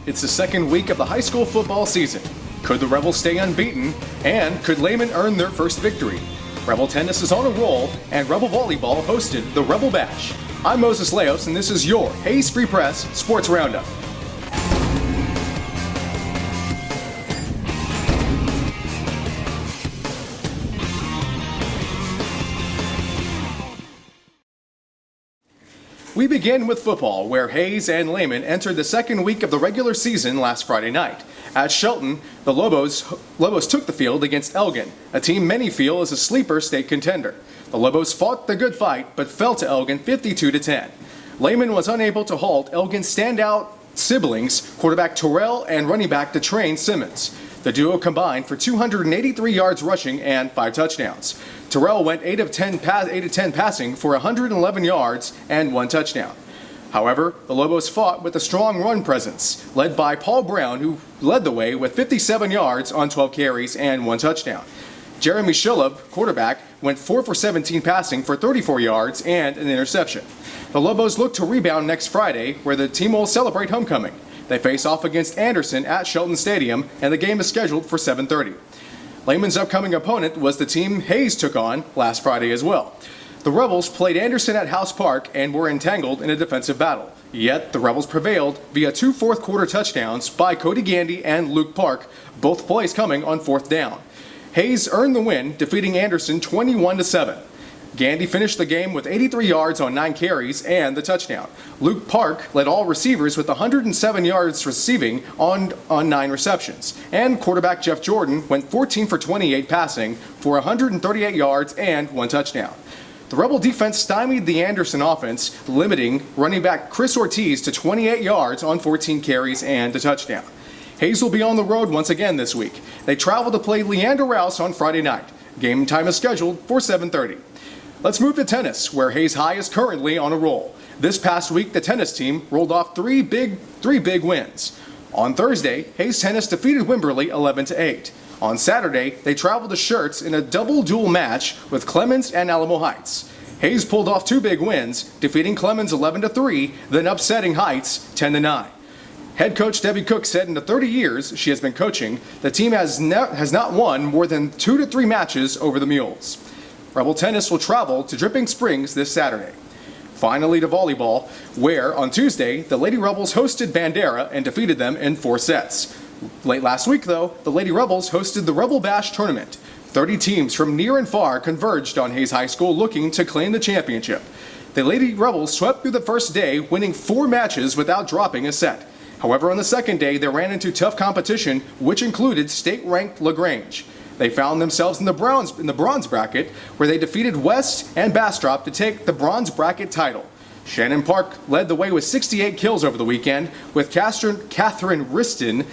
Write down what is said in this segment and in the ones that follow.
It's the second week of the high school football season. Could the Rebels stay unbeaten? And could Lehman earn their first victory? Rebel tennis is on a roll, and Rebel volleyball hosted the Rebel Bash. I'm Moses Leos, and this is your Hayes Free Press Sports Roundup. We begin with football, where Hayes and Lehman entered the second week of the regular season last Friday night. At Shelton, the Lobos took the field against Elgin, a team many feel is a sleeper state contender. The Lobos fought the good fight, but fell to Elgin 52-10. Lehman was unable to halt Elgin's standout siblings, quarterback Terrell and running back DeTrain Simmons. The duo combined for 283 yards rushing and 5 touchdowns. Terrell went 8 of 10 passing for 111 yards and 1 touchdown. However, the Lobos fought with a strong run presence, led by Paul Brown, who led the way with 57 yards on 12 carries and 1 touchdown. Jeremy Schillab, quarterback, went 4 for 17 passing for 34 yards and an interception. The Lobos look to rebound next Friday, where the team will celebrate homecoming. They face off against Anderson at Shelton Stadium, and the game is scheduled for 7:30. Lehman's upcoming opponent was the team Hayes took on last Friday as well. The Rebels played Anderson at House Park and were entangled in a defensive battle. Yet the Rebels prevailed via 2 fourth-quarter touchdowns by Cody Gandy and Luke Park, both plays coming on 4th down. Hayes earned the win, defeating Anderson 21-7. Gandy finished the game with 83 yards on 9 carries and the touchdown. Luke Park led all receivers with 107 yards receiving on 9 receptions. And quarterback Jeff Jordan went 14 for 28 passing for 138 yards and 1 touchdown. The Rebel defense stymied the Anderson offense, limiting running back Chris Ortiz to 28 yards on 14 carries and a touchdown. Hayes will be on the road once again this week. They travel to play Leander Rouse on Friday night. Game time is scheduled for 7:30. Let's move to tennis, where Hayes High is currently on a roll. This past week, the tennis team rolled off three big wins. On Thursday, Hayes Tennis defeated Wimberley 11-8. On Saturday, they traveled to Schertz in a double-duel match with Clemens and Alamo Heights. Hayes pulled off 2 big wins, defeating Clemens 11-3, then upsetting Heights 10-9. Head coach Debbie Cook said in the 30 years she has been coaching, the team has not won more than 2 to 3 matches over the Mules. Rebel Tennis will travel to Dripping Springs this Saturday. Finally to volleyball, where on Tuesday, the Lady Rebels hosted Bandera and defeated them in 4 sets. Late last week, though, the Lady Rebels hosted the Rebel Bash tournament. 30 teams from near and far converged on Hayes High School looking to claim the championship. The Lady Rebels swept through the first day, winning 4 matches without dropping a set. However, on the second day, they ran into tough competition, which included state-ranked LaGrange. They found themselves in the bronze bracket, where they defeated West and Bastrop to take the bronze bracket title. Shannon Park led the way with 68 kills over the weekend, with Catherine Riston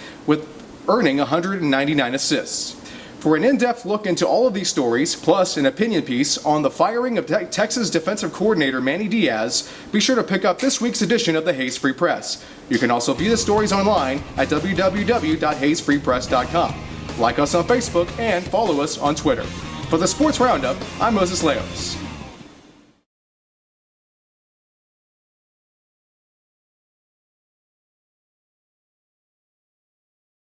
earning 199 assists. For an in-depth look into all of these stories, plus an opinion piece on the firing of Texas defensive coordinator Manny Diaz, be sure to pick up this week's edition of the Hayes Free Press. You can also view the stories online at www.hayesfreepress.com. Like us on Facebook and follow us on Twitter. For the Sports Roundup, I'm Moses Leos.